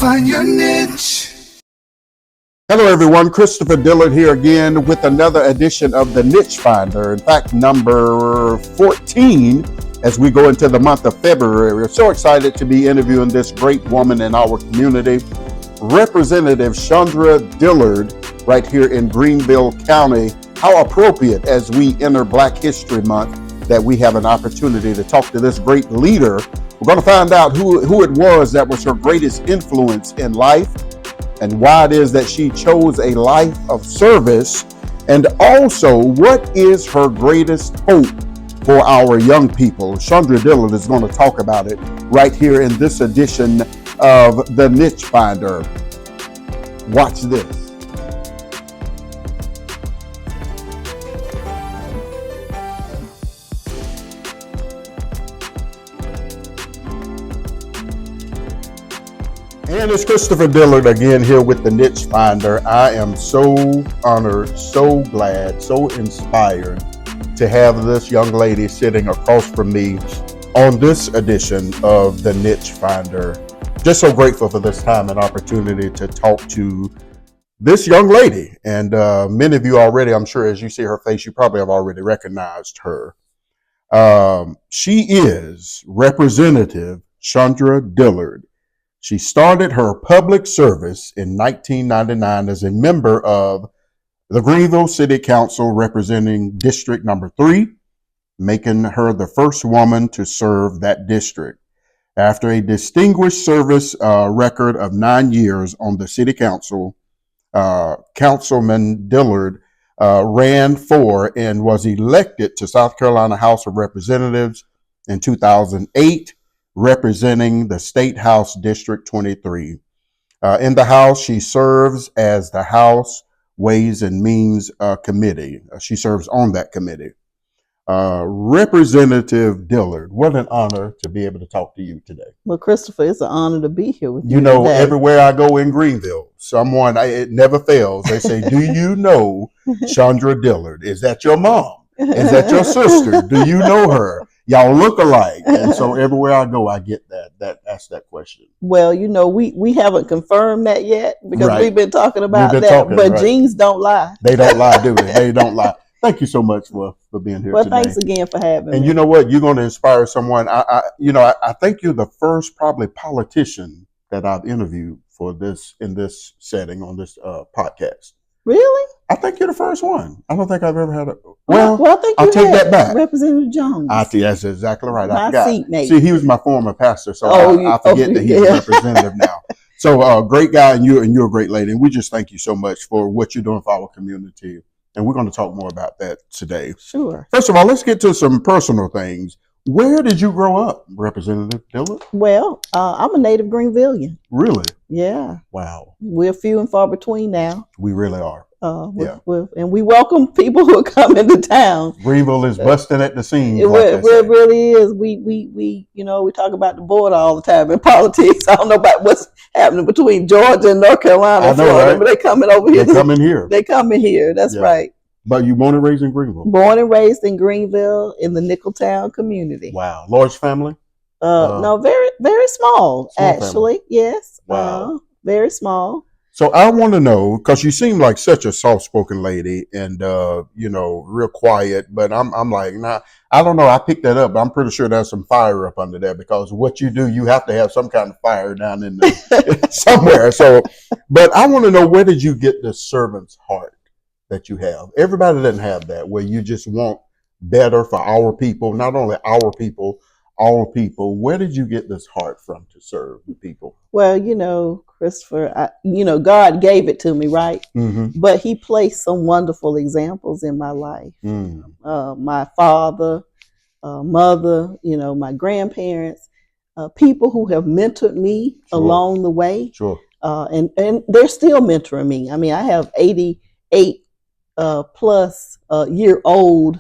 Find your niche. Hello everyone, Christopher Dillard here again with another edition of the Niche Finder. In fact, number 14 as we go into the month of February. We're so excited to be interviewing this great woman in our community, Representative Chandra Dillard, right here in Greenville County. How appropriate as we enter Black History Month that we have an opportunity to talk to this great leader. We're going to find out who it was that was her greatest influence in life, and why it is that she chose a life of service, and also what is her greatest hope for our young people. Chandra Dillard is going to talk about it right here in this edition of the Niche Finder. Watch this. And it's Christopher Dillard again here with the Niche Finder. I am so honored, so glad, so inspired to have this young lady sitting across from me on this edition of the Niche Finder. Just so grateful for this time and opportunity to talk to this young lady. And many of you already, I'm sure as you see her face, you probably have already recognized her. She is Representative Chandra Dillard. She started her public service in 1999 as a member of the Greenville City Council representing District Number 3, making her the first woman to serve that district. After a distinguished service record of 9 years on the City Council, Councilman Dillard ran for and was elected to South Carolina House of Representatives in 2008, representing the State House District 23. In the House, she serves as the House Ways and Means Committee. She serves on that committee. Representative Dillard, what an honor to be able to talk to you today. Well, Christopher, it's an honor to be here with you. You know, today. Everywhere I go in Greenville, it never fails. They say, do you know Chandra Dillard? Is that your mom? Is that your sister? Do you know her? Y'all look alike. And so everywhere I go, I get ask that question. Well, you know, we haven't confirmed that yet because Right. We've been talking about that. But right. Genes don't lie. They don't lie, do they? They don't lie. Thank you so much for being here today. Well, thanks again for having me. And you know what? You're going to inspire someone. I think you're the first probably politician that I've interviewed in this setting on this podcast. Really? I think you're the first one. I don't think I've ever had a. Well, I think I'll take that back. Representative Jones. I see. That's exactly right. My seatmate. See, he was my former pastor, so I forget that he's a representative now. So, great guy, and you're a great lady. And we just thank you so much for what you're doing for our community. And we're going to talk more about that today. Sure. First of all, let's get to some personal things. Where did you grow up, Representative Dillard? Well, I'm a native Greenvillian. Really? Yeah. Wow. We're few and far between now. We really are. And we welcome people who are coming to town. Greenville is busting at the seams. It really is. We talk about the border all the time in politics. I don't know about what's happening between Georgia and North Carolina, Florida, right? But they coming over here. They coming here. They coming here. That's right. But you born and raised in Greenville? Born and raised in Greenville in the Nickeltown community. Wow. Large family? No, very, very small actually. Family. Yes. Wow. Very small. So I want to know, because you seem like such a soft-spoken lady and, real quiet, but I'm like, nah, I don't know. I picked that up, but I'm pretty sure there's some fire up under there because what you do, you have to have some kind of fire down in there somewhere. So, but I want to know, where did you get the servant's heart that you have? Everybody doesn't have that, where you just want better for our people, not only our people, all people. Where did you get this heart from to serve the people? Well, Christopher, God gave it to me, right? Mm-hmm. But he placed some wonderful examples in my life. My father, mother, my grandparents, people who have mentored me along the way. Sure. And they're still mentoring me. I mean, I have 88 plus year old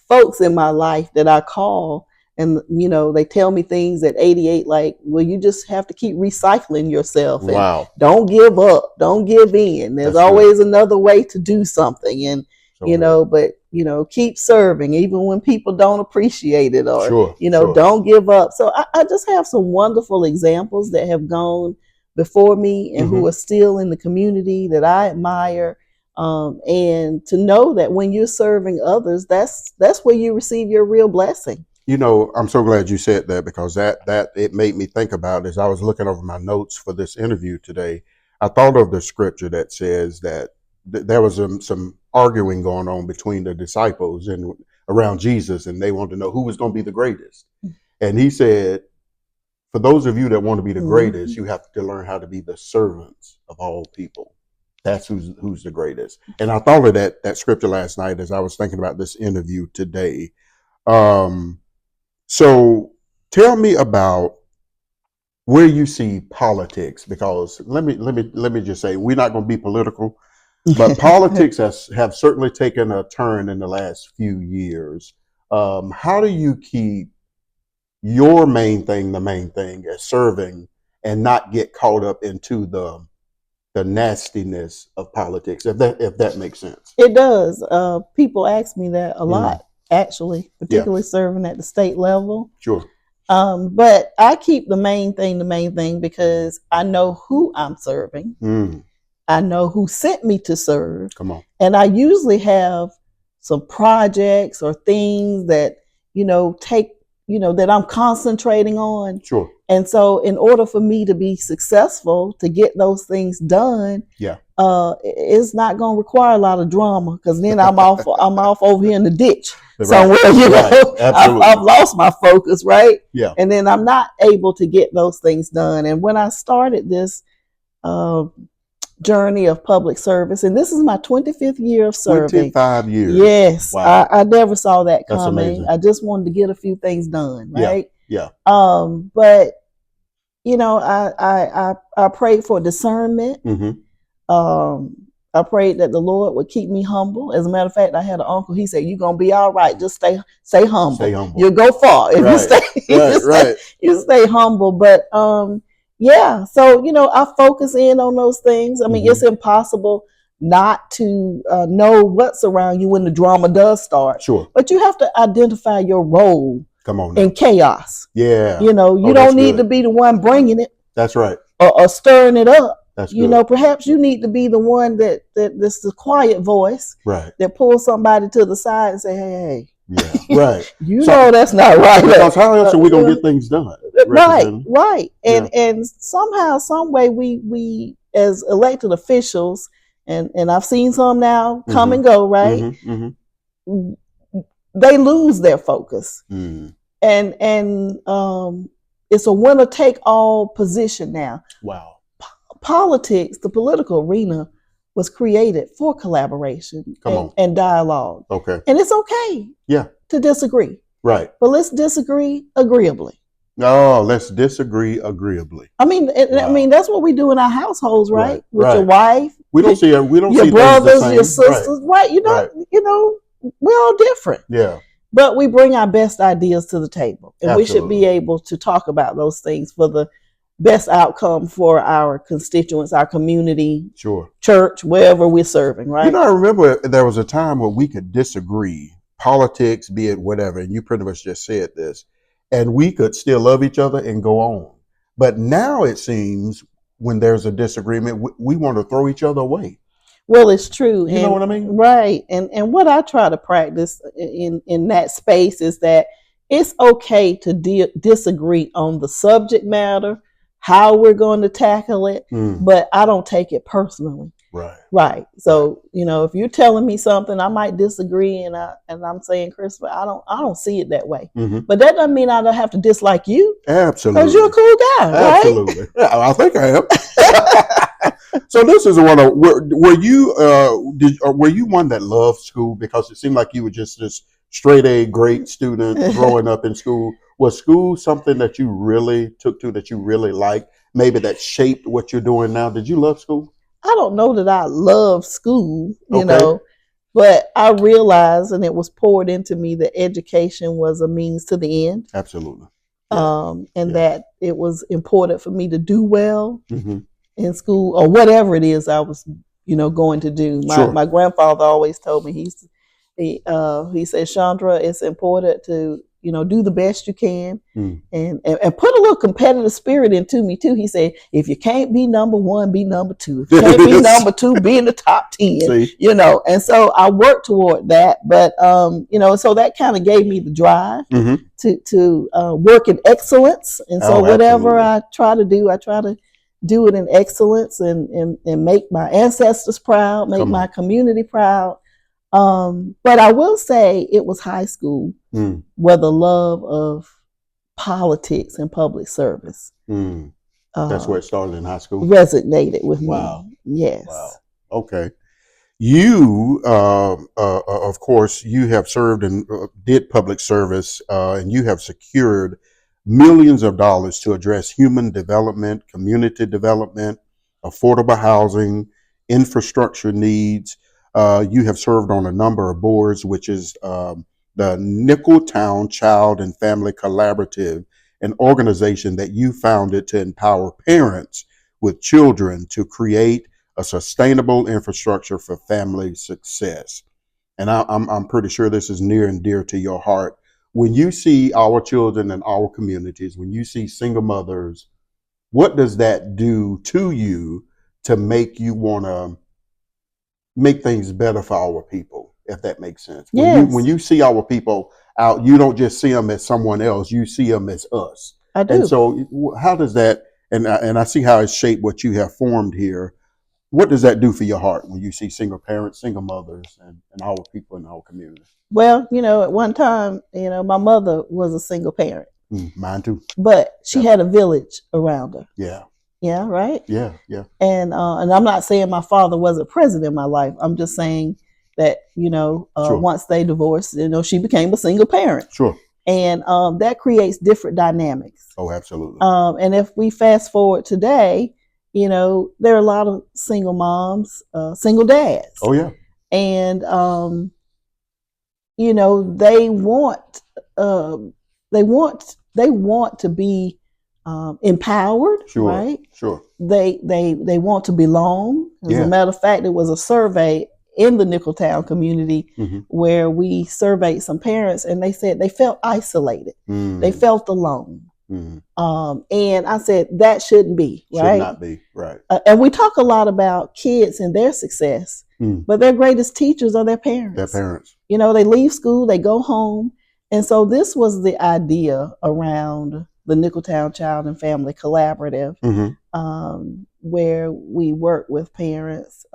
folks in my life that I call. And, they tell me things at 88, like, well, you just have to keep recycling yourself. And don't give up. Don't give in. There's always another way to do something. And, keep serving, even when people don't appreciate it or, don't give up. So I just have some wonderful examples that have gone before me and who are still in the community that I admire. And to know that when you're serving others, that's where you receive your real blessing. You know, I'm so glad you said that, because that it made me think about, as I was looking over my notes for this interview today, I thought of the scripture that says that there was some arguing going on between the disciples and around Jesus, and they wanted to know who was going to be the greatest. And he said, for those of you that want to be the greatest, you have to learn how to be the servants of all people. That's who's the greatest. And I thought of that scripture last night as I was thinking about this interview today. So tell me about where you see politics, because let me just say, we're not going to be political, but politics have certainly taken a turn in the last few years. How do you keep your main thing the main thing as serving, and not get caught up into the nastiness of politics, if that makes sense? It does. People ask me that a lot, actually, particularly serving at the state level. Sure. But I keep the main thing because I know who I'm serving. I know who sent me to serve. Come on. And I usually have some projects or things that, that I'm concentrating on. Sure. And so in order for me to be successful, to get those things done, it's not going to require a lot of drama, because then I'm off over here in the ditch somewhere. I've lost my focus, right? Yeah. And then I'm not able to get those things done. And when I started this journey of public service, and this is my 25th year of serving. 25 years. Yes. Wow. I never saw that coming. That's amazing. I just wanted to get a few things done, right? Yeah. But I prayed for discernment. I prayed that the Lord would keep me humble. As a matter of fact, I had an uncle. He said, "You're gonna be all right. Just stay humble. Stay humble. You'll go far if you stay humble." But so I focus in on those things. I mean, it's impossible not to know what's around you when the drama does start. Sure. But you have to identify your role. Come on now. In chaos. Yeah. You don't need to be the one bringing it. That's right. Or stirring it up. That's good. Perhaps you need to be the one that's the quiet voice. Right. That pulls somebody to the side and say, hey. Yeah. Right. That's not right. Because how else are we going to get things done? Right. And somehow, some way, we as elected officials, and I've seen some now come and go, right? They lose their focus. And it's a winner take all position now. Wow. Politics, the political arena, was created for collaboration and dialogue. Okay. And it's okay to disagree. Right. But let's disagree agreeably. No, let's disagree agreeably. I mean, that's what we do in our households, right? With your wife. We don't see your brothers, your sisters, right? We're all different. Yeah. But we bring our best ideas to the table, and Absolutely. we should be able to talk about those things for the best outcome for our constituents, our community, church, wherever we're serving, right? I remember there was a time where we could disagree, politics, be it whatever, and you pretty much just said this, and we could still love each other and go on. But now it seems when there's a disagreement, we want to throw each other away. Well, it's true. You know what I mean? Right. And what I try to practice in that space is that it's okay to disagree on the subject matter, how we're going to tackle it, but I don't take it personally. Right. So, if you're telling me something, I might disagree, and I'm saying, Christopher, I don't see it that way. But that doesn't mean I don't have to dislike you. Absolutely. Because you're a cool guy, right? Absolutely. Yeah, I think I am. So this is one of were you one that loved school, because it seemed like you were just this straight A great student growing up in school? Was school something that you really took to, that you really liked, maybe that shaped what you're doing now? Did you love school? I don't know that I love school, but I realized, and it was poured into me, that education was a means to the end. Absolutely. That it was important for me to do well in school, or whatever it is I was, going to do. My grandfather always told me, he said, Chandra, it's important to, do the best you can, and put a little competitive spirit into me too. He said, if you can't be number one, be number two. If you can't be number two, be in the top 10. See? And so I worked toward that. But so that kind of gave me the drive to work in excellence. And so whatever I try to do it in excellence and make my ancestors proud, make my community proud. But I will say it was high school where the love of politics and public service. That's where it started, in high school? Resonated with me. Yes. Wow. Okay. You, of course, you have served and did public service, and you have secured millions of dollars to address human development, community development, affordable housing, infrastructure needs. You have served on a number of boards, which is the Nickeltown Child and Family Collaborative, an organization that you founded to empower parents with children to create a sustainable infrastructure for family success. And I'm pretty sure this is near and dear to your heart. When you see our children in our communities, when you see single mothers, what does that do to you to make you want to make things better for our people, if that makes sense? When you see our people out, you don't just see them as someone else, you see them as us. I do. And so how does that, and I see how it's shaped what you have formed here. What does that do for your heart when you see single parents, single mothers, and our people in our community? Well, at one time, my mother was a single parent. Mine too. But she had a village around her. Yeah. Yeah, right? Yeah. And I'm not saying my father wasn't present in my life. I'm just saying that, Sure. once they divorced, she became a single parent. Sure. And that creates different dynamics. Oh, absolutely. And if we fast forward today, there are a lot of single moms, single dads. Oh, yeah. And, they want to be empowered, sure, right? Sure. They want to belong. As a matter of fact, there was a survey in the Nickeltown community where we surveyed some parents, and they said they felt isolated. They felt alone. And I said that shouldn't be, right? Should not be, right. And we talk a lot about kids and their success, but their greatest teachers are their parents. Their parents. They leave school, they go home. And so this was the idea around the Nickeltown Child and Family Collaborative, where we work with parents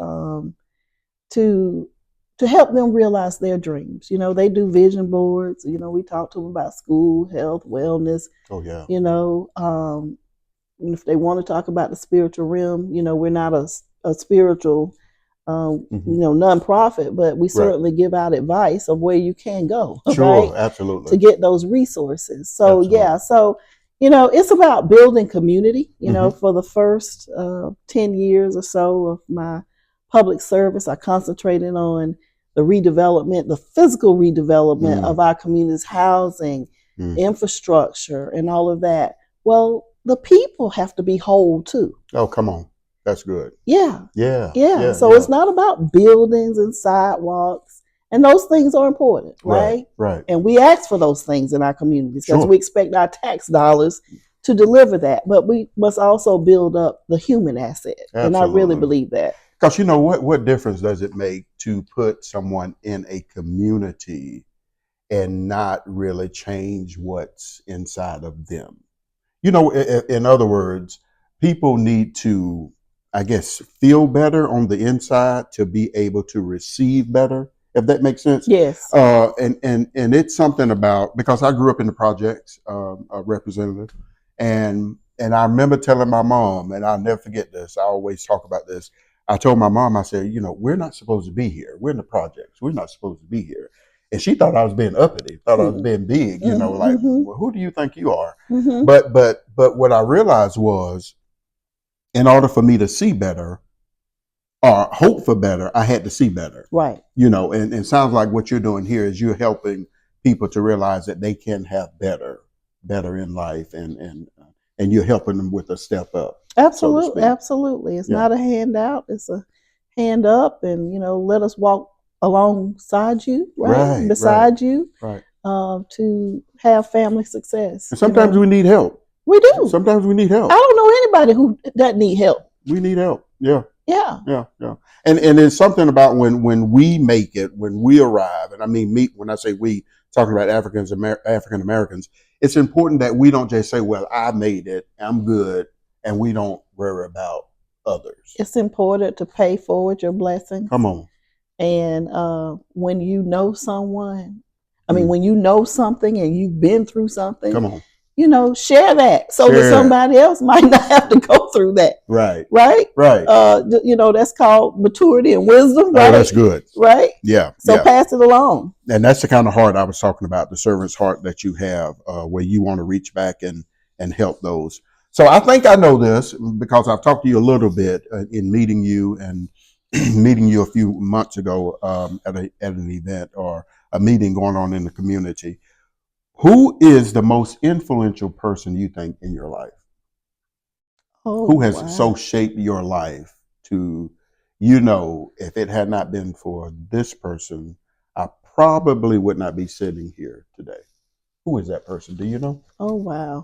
to help them realize their dreams. They do vision boards. We talk to them about school, health, wellness. Oh, yeah. If they want to talk about the spiritual realm, we're not a spiritual, nonprofit, but we certainly give out advice of where you can go. Sure, right? Absolutely. To get those resources. So, absolutely. it's about building community. For the first 10 years or so of my public service, I concentrated on the redevelopment, the physical redevelopment of our community's housing, infrastructure, and all of that. Well, the people have to be whole too. Oh, come on. That's good. Yeah. So yeah. It's not about buildings and sidewalks, and those things are important, right? Right. And we ask for those things in our communities because we expect our tax dollars to deliver that. But we must also build up the human asset. Absolutely. And I really believe that. Because what difference does it make to put someone in a community and not really change what's inside of them? In other words, people need to, I guess, feel better on the inside to be able to receive better, if that makes sense. Yes. And it's something about, because I grew up in the projects, a representative, and I remember telling my mom, and I'll never forget this, I always talk about this. I told my mom, I said, we're not supposed to be here. We're in the projects. We're not supposed to be here. And she thought I was being uppity, thought I was being big, well, who do you think you are? But what I realized was, in order for me to see better or hope for better, I had to see better. Right. And it sounds like what you're doing here is you're helping people to realize that they can have better in life, and you're helping them with a step up. Absolutely. Absolutely. It's not a handout. It's a hand up, and, let us walk alongside you, right? Beside you. Right. to have family success. And sometimes we need help. We do. Sometimes we need help. I don't know anybody who doesn't need help. We need help. Yeah. Yeah. Yeah. Yeah. And it's something about when we make it, when we arrive, and I mean me, when I say we, talking about African Americans, it's important that we don't just say, well, I made it, I'm good, and we don't worry about others. It's important to pay forward your blessings. Come on. And when you know someone, when you know something and you've been through something, come on, share that so that somebody else might not have to go through that. Right. Right. Right. That's called maturity and wisdom. Right. Oh, that's good. Right. Yeah. So pass it along. And that's the kind of heart I was talking about, the servant's heart that you have, where you want to reach back and help those. So I think I know this because I've talked to you a little bit in meeting you and meeting you a few months ago at an event or a meeting going on in the community. Who is the most influential person you think in your life? Who has so shaped your life to, if it had not been for this person, I probably would not be sitting here today. Who is that person? Do you know? Oh, wow.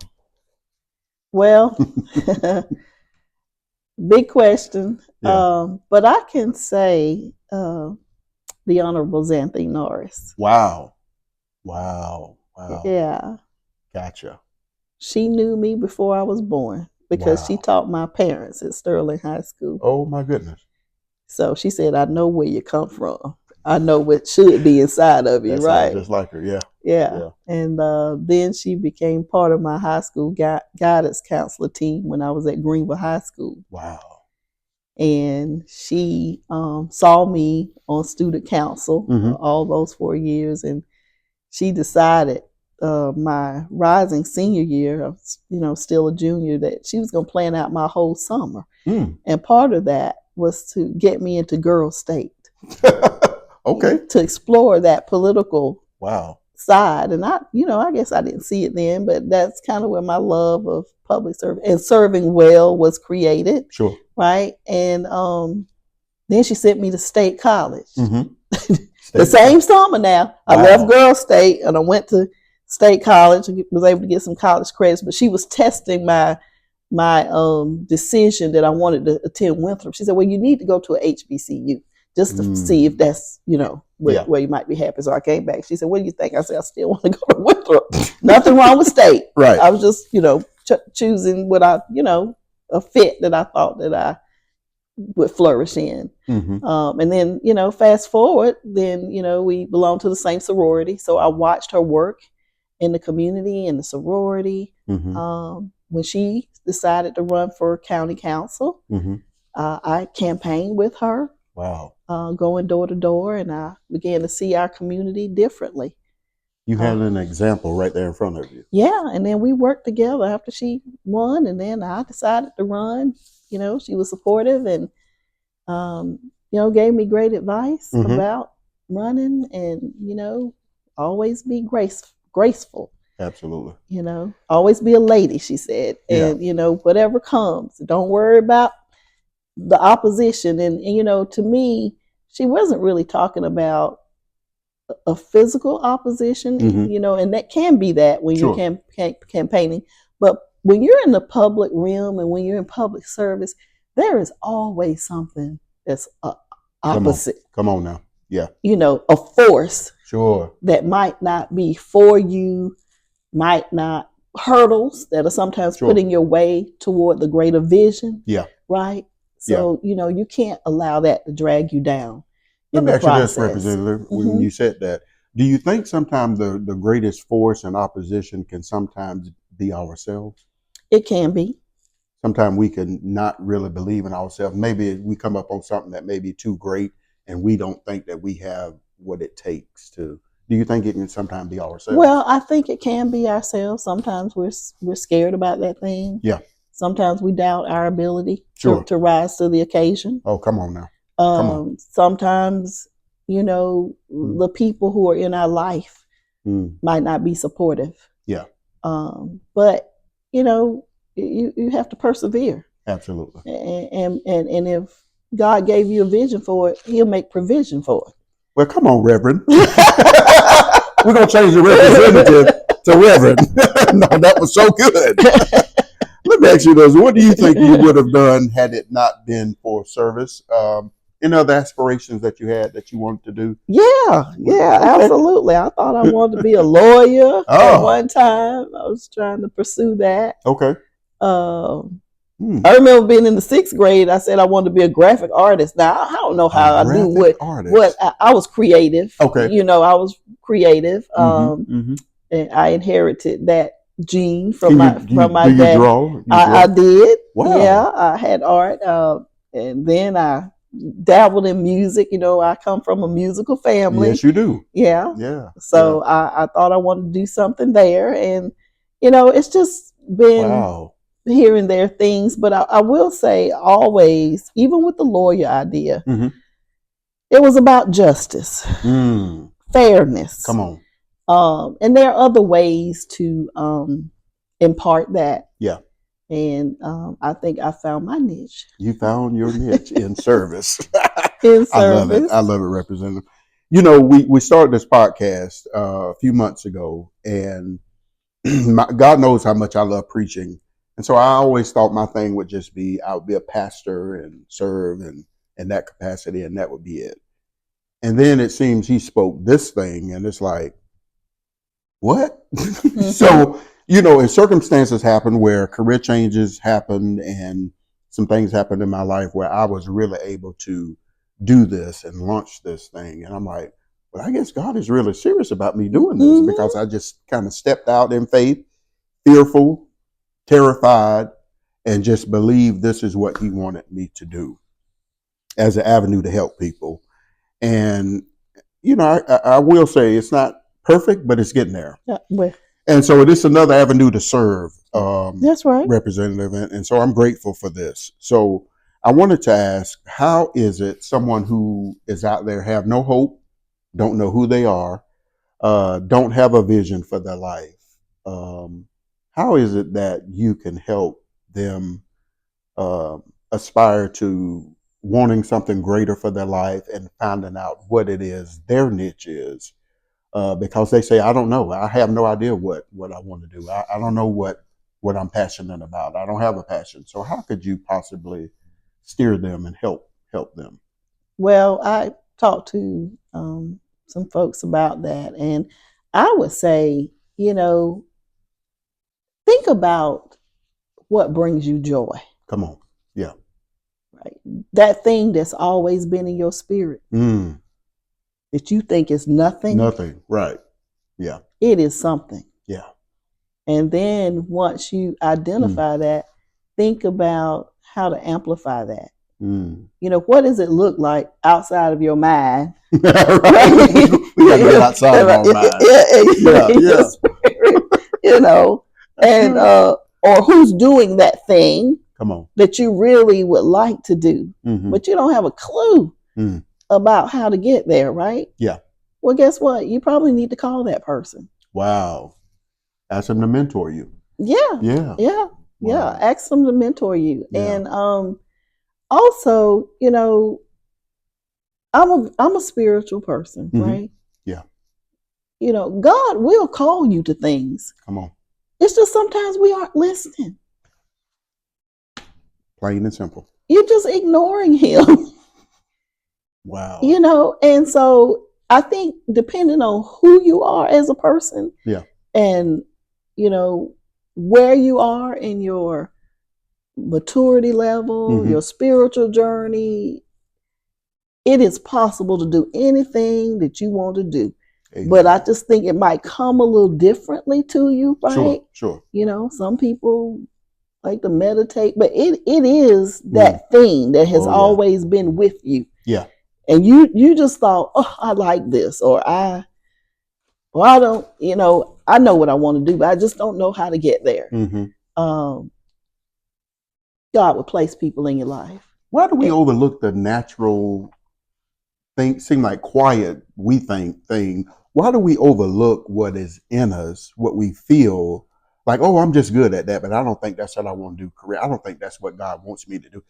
Well, big question. Yeah. But I can say the Honorable Xanthi Norris. Wow. Yeah. Gotcha. She knew me before I was born because she taught my parents at Sterling High School. Oh, my goodness. So she said, I know where you come from. I know what should be inside of you, right? Just like her, yeah. Yeah. And then she became part of my high school guidance counselor team when I was at Greenville High School. Wow. And she saw me on student council all those 4 years. And she decided my rising senior year, still a junior, that she was going to plan out my whole summer. And part of that was to get me into Girls State. Okay. To explore that political side. And I guess I didn't see it then, but that's kind of where my love of public service and serving well was created. Sure. Right. And then she sent me to State College. The same summer now. I left Girls State and I went to State College and was able to get some college credits, but she was testing my decision that I wanted to attend Winthrop. She said, well, you need to go to a HBCU. Just to see if that's, where you might be happy. So I came back. She said, what do you think? I said, I still want to go to Winthrop. Nothing wrong with State. Right. I was just, choosing what a fit that I thought that I would flourish in. And then, fast forward, then, we belong to the same sorority. So I watched her work in the community and the sorority. When she decided to run for county council, I campaigned with her. Wow. Going door to door, and I began to see our community differently. You had an example right there in front of you. Yeah, and then we worked together after she won, and then I decided to run. She was supportive and, gave me great advice about running and, always be graceful. Absolutely. Always be a lady, she said. And, whatever comes, don't worry about the opposition. And to me, she wasn't really talking about a physical opposition, and that can be that when you're campaigning. But when you're in the public realm and when you're in public service, there is always something that's opposite. Come on now. Yeah. A force. Sure. That might not be for you, might not, hurdles that are sometimes put in your way toward the greater vision. Yeah. Right? So, you can't allow that to drag you down. Let me ask you this, Representative, when you said that, do you think sometimes the greatest force and opposition can sometimes be ourselves? It can be. Sometimes we can not really believe in ourselves. Maybe we come up on something that may be too great and we don't think that we have what it takes to. Do you think it can sometimes be ourselves? Well, I think it can be ourselves. Sometimes we're scared about that thing. Yeah. Sometimes we doubt our ability to rise to the occasion. Oh, come on now. Sometimes, the people who are in our life might not be supportive. Yeah. But, you have to persevere. Absolutely. And if God gave you a vision for it, he'll make provision for it. Well, come on, Reverend. We're gonna change the representative to Reverend. No, that was so good. Let me ask you this: what do you think you would have done had it not been for service? Any other aspirations that you had that you wanted to do? Yeah, okay. Absolutely. I thought I wanted to be a lawyer at one time. I was trying to pursue that. Okay. I remember being in the 6th grade. I said I wanted to be a graphic artist. Now I don't know how I knew what I was creative. Okay. I was creative. And I inherited that gene from my dad. You draw? I did. Wow. Yeah, I had art. And then I dabbled in music. I come from a musical family. Yes, you do. Yeah. Yeah. So yeah. I thought I wanted to do something there. And, it's just been here and there things. But I will say always, even with the lawyer idea, it was about justice, fairness. Come on. And there are other ways to impart that. Yeah. And I think I found my niche. You found your niche in service. In service. I love it. I love it, Representative. We started this podcast a few months ago, and God knows how much I love preaching. And so I always thought my thing would just be, I would be a pastor and serve in that capacity, and that would be it. And then it seems he spoke this thing, and it's like, what? So, and circumstances happen where career changes happened and some things happened in my life where I was really able to do this and launch this thing. And I'm like, well, I guess God is really serious about me doing this because I just kind of stepped out in faith, fearful, terrified, and just believed this is what he wanted me to do as an avenue to help people. And, I will say it's not perfect, but it's getting there. Yeah, and so it is another avenue to serve. That's right. Representative. And so I'm grateful for this. So I wanted to ask, how is it someone who is out there, have no hope, don't know who they are, don't have a vision for their life? How is it that you can help them aspire to wanting something greater for their life and finding out what it is their niche is? Because they say, I don't know. I have no idea what I want to do. I don't know what I'm passionate about. I don't have a passion. So how could you possibly steer them and help them? Well, I talked to some folks about that, and I would say, think about what brings you joy. Come on. Yeah. Right. That thing that's always been in your spirit. That you think is nothing. Nothing. Right. Yeah. It is something. Yeah. And then once you identify that, think about how to amplify that. What does it look like outside of your mind? We got to get outside of our mind. And or who's doing that thing. Come on. That you really would like to do, but you don't have a clue about how to get there, right? Yeah. Well, guess what? You probably need to call that person. Wow. Ask them to mentor you. Yeah. Yeah. Yeah. Wow. Yeah. Ask them to mentor you. Yeah. And also, I'm a spiritual person, right? Yeah. God will call you to things. Come on. It's just sometimes we aren't listening. Plain and simple. You're just ignoring him. Wow. And so I think depending on who you are as a person, and where you are in your maturity level, your spiritual journey, it is possible to do anything that you want to do. Amen. But I just think it might come a little differently to you, right? Sure. Some people like to meditate, but it is that thing that has always been with you. Yeah. And you just thought, oh, I like this, or I don't, I know what I want to do, but I just don't know how to get there. God would place people in your life. Why do we overlook the natural thing, seem like quiet, we think thing? Why do we overlook what is in us, what we feel like, oh, I'm just good at that, but I don't think that's what I want to do career. I don't think that's what God wants me to do.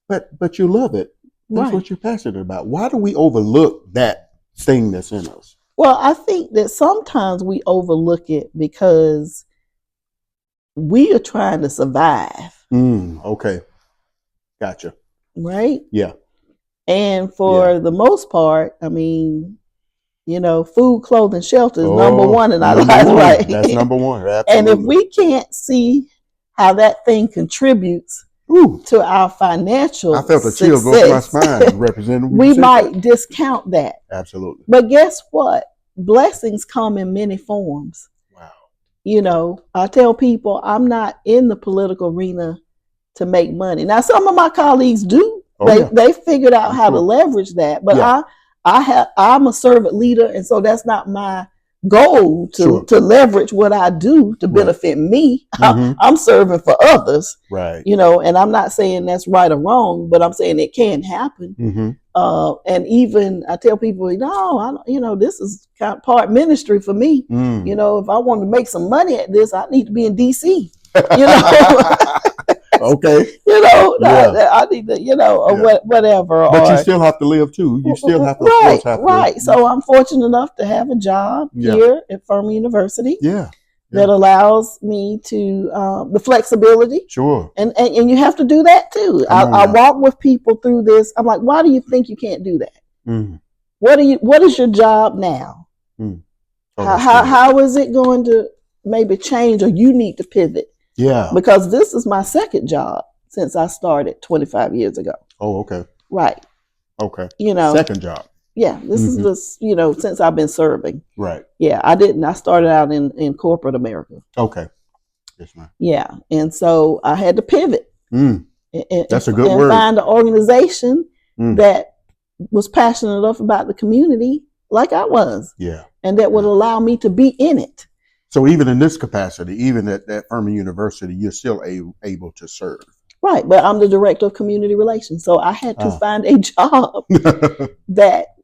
But you love it. That's what you're passionate about. Why do we overlook that thing that's in us? Well, I think that sometimes we overlook it because we are trying to survive. Okay. Gotcha. Right? Yeah. And for the most part, I mean, food, clothing, shelter is number one in our lives, right? That's number one. Absolutely. And if we can't see how that thing contributes to our financial I felt a success, chill go up my spine, Representative. We might discount that. Absolutely. But guess what? Blessings come in many forms. Wow. I tell people I'm not in the political arena to make money. Now, some of my colleagues do. They figured out how to leverage that. But I'm a servant leader, and so that's not my goal to leverage what I do to benefit me. I'm serving for others. Right. And I'm not saying that's right or wrong, but I'm saying it can happen. And even I tell people, no, this is kind of part ministry for me. If I want to make some money at this, I need to be in DC. Okay. I need to, whatever. But you still have to live too. You still have to, right. So I'm fortunate enough to have a job here at Furman University. That allows me to the flexibility. Sure. And you have to do that too. I walk with people through this. I'm like, why do you think you can't do that? What is your job now? How is it going to maybe change, or you need to pivot? Yeah. Because this is my second job since I started 25 years ago. Oh, okay. Right. Okay. Second job. Yeah, this is just, since I've been serving. Right. Yeah, I started out in corporate America. Okay. Yes, ma'am. Yeah, and so I had to pivot. That's a good word. And find an organization that was passionate enough about the community like I was. Yeah. And that would allow me to be in it. So even in this capacity, even at Furman University, you're still able to serve. Right, but I'm the director of community relations. So I had to find a job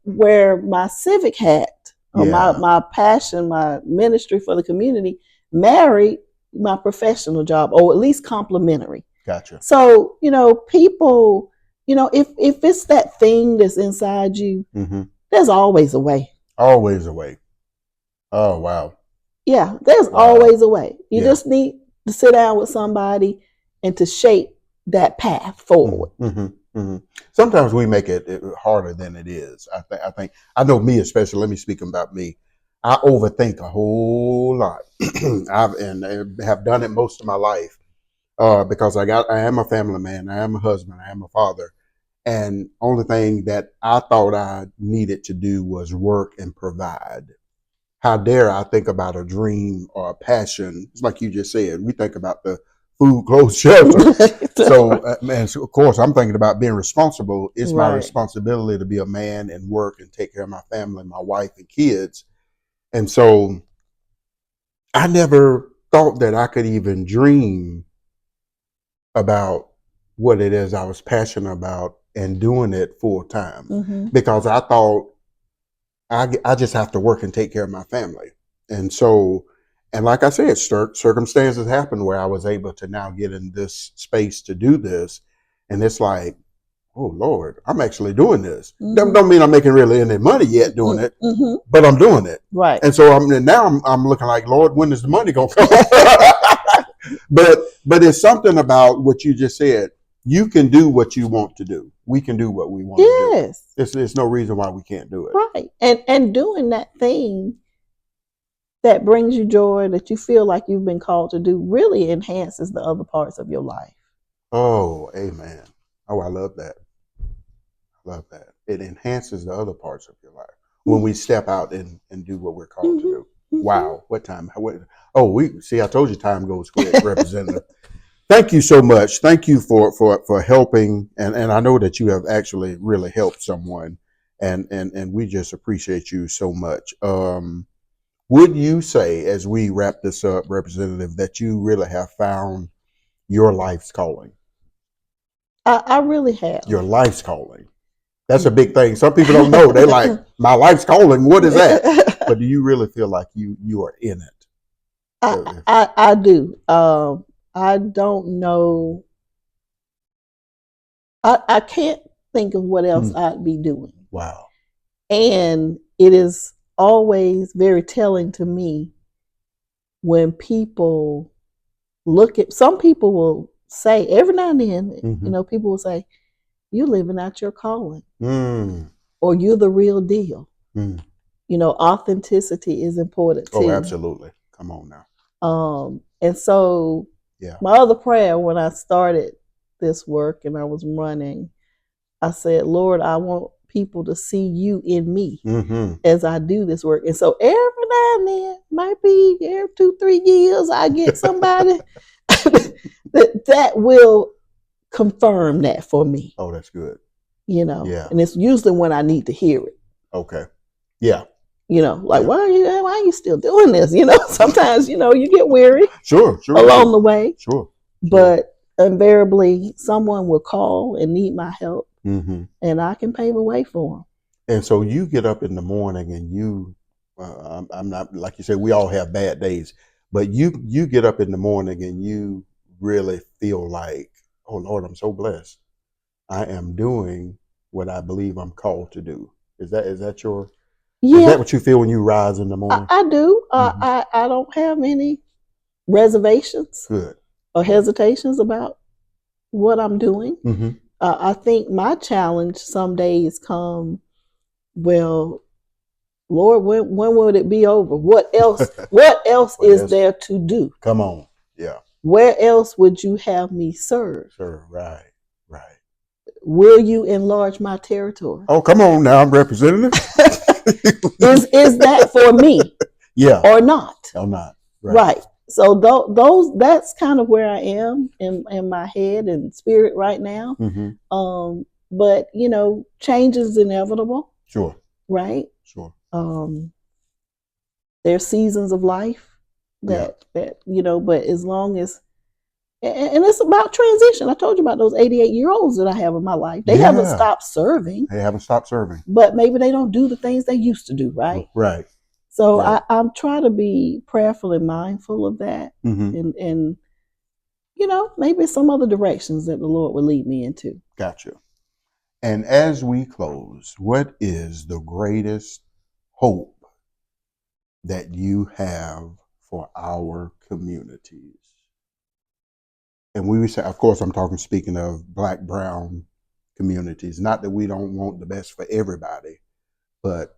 where my civic hat, or my passion, my ministry for the community married my professional job, or at least complementary. Gotcha. So, people, if it's that thing that's inside you, there's always a way. Always a way. Oh, wow. Yeah, there's always a way. You just need to sit down with somebody and to shape that path forward. Sometimes we make it harder than it is. I think I know me especially. Let me speak about me. I overthink a whole lot. I have done it most of my life because I am a family man. I am a husband. I am a father. And only thing that I thought I needed to do was work and provide. How dare I think about a dream or a passion? It's like you just said. We think about the food, clothes, shelter. So of course, I'm thinking about being responsible. It's my responsibility to be a man and work and take care of my family, my wife and kids. And so I never thought that I could even dream about what it is I was passionate about and doing it full time, because I thought I just have to work and take care of my family. And so, and like I said, circumstances happened where I was able to now get in this space to do this. And it's like, oh Lord, I'm actually doing this. Don't mean I'm making really any money yet doing it, but I'm doing it. Right. And so I'm looking like, Lord, when is the money gonna come? But it's something about what you just said. You can do what you want to do. We can do what we want to do. There's no reason why we can't do it. Right. And doing that thing that brings you joy, that you feel like you've been called to do, really enhances the other parts of your life. Oh, amen. Oh, I love that. I love that. It enhances the other parts of your life when we step out and do what we're called to do. Wow. What time? I told you time goes quick, Representative. Thank you so much. Thank you for helping. And I know that you have actually really helped someone. And we just appreciate you so much. Would you say, as we wrap this up, Representative, that you really have found your life's calling? I really have. Your life's calling. That's a big thing. Some people don't know. They're like, my life's calling. What is that? But do you really feel like you are in it? I do. I don't know. I can't think of what else I'd be doing. Wow. And it is always very telling to me when people look at, some people will say every now and then, people will say, you're living out your calling, or you're the real deal. Authenticity is important too. Oh, absolutely. Come on now. And so my other prayer when I started this work and I was running, I said, Lord, I want people to see you in me as I do this work. And so every now and then, might be every 2-3 years, I get somebody that will confirm that for me. Oh, that's good. And it's usually when I need to hear it. Okay. Yeah. Why are you still doing this? Sometimes, you get weary. Sure. Along the way. Sure. But invariably, someone will call and need my help, and I can pave a way for them. And so you get up in the morning and you, I'm not, like you said, we all have bad days, but you get up in the morning and you really feel like, oh Lord, I'm so blessed. I am doing what I believe I'm called to do. Is that your... Yeah. Is that what you feel when you rise in the morning? I do. I don't have any reservations or hesitations about what I'm doing. I think my challenge some days come, well, Lord, when would it be over? What else is there to do? Come on. Yeah. Where else would you have me serve? Sure. Right. Will you enlarge my territory? Oh, come on now, Representative. Is that for me? Yeah. Or not? Or not. Right. So that's kind of where I am in my head and spirit right now. But change is inevitable. Sure. Right. Sure. There's seasons of life that but as long as, and it's about transition. I told you about those 88-year-olds that I have in my life. They haven't stopped serving. But maybe they don't do the things they used to do, right? Right. So I'm trying to be prayerful and mindful of that. And maybe some other directions that the Lord will lead me into. Gotcha. And as we close, what is the greatest hope that you have for our communities? And we would say, of course, speaking of Black, brown communities, not that we don't want the best for everybody, but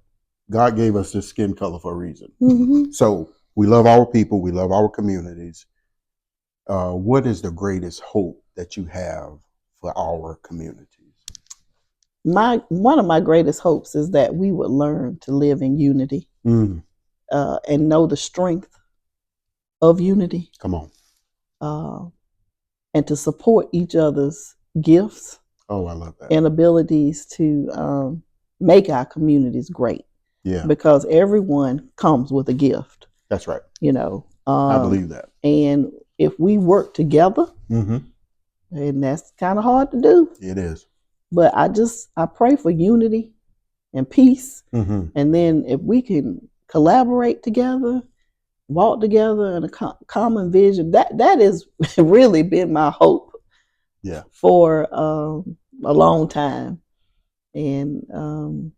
God gave us this skin color for a reason. So we love our people. We love our communities. What is the greatest hope that you have for our communities? One of my greatest hopes is that we would learn to live in unity and know the strength of unity. Come on. And to support each other's gifts. Oh, I love that. And abilities to make our communities great. Yeah. Because everyone comes with a gift. That's right. I believe that. And if we work together, and that's kind of hard to do. It is. But I pray for unity and peace. And then if we can collaborate together, walk together in a common vision, that has really been my hope for a long time. And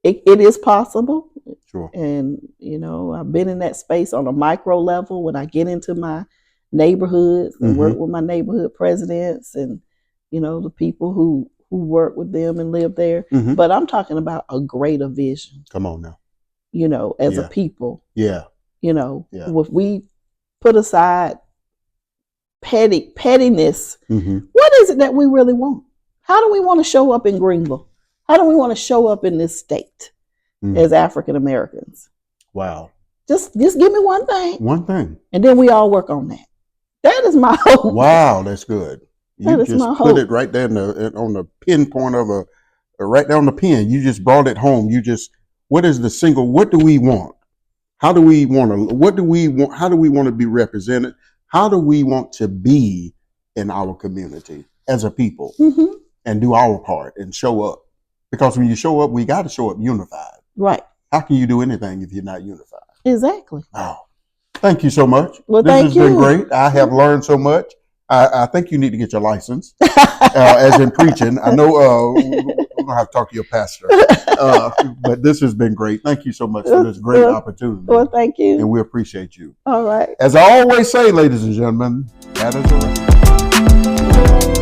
it is possible. Sure. And I've been in that space on a micro level when I get into my neighborhoods and work with my neighborhood presidents and the people who work with them and live there. But I'm talking about a greater vision. Come on now. As a people. Yeah. If we put aside pettiness, what is it that we really want? How do we want to show up in Greenville? How do we want to show up in this state as African Americans? Wow. Just give me one thing. One thing. And then we all work on that. That is my hope. Wow, that's good. You just put it right there on the pinpoint of right down the pin. You just brought it home. What do we want? How do we want to be represented? How do we want to be in our community as a people and do our part and show up? Because when you show up, we got to show up unified. Right. How can you do anything if you're not unified? Exactly. Wow. Thank you so much. Well, this has been great. I have learned so much. I think you need to get your license, as in preaching. I know We're gonna have to talk to your pastor. But this has been great. Thank you so much for this great opportunity. Well, thank you. And we appreciate you. All right. As I always say, ladies and gentlemen, that is a wrap.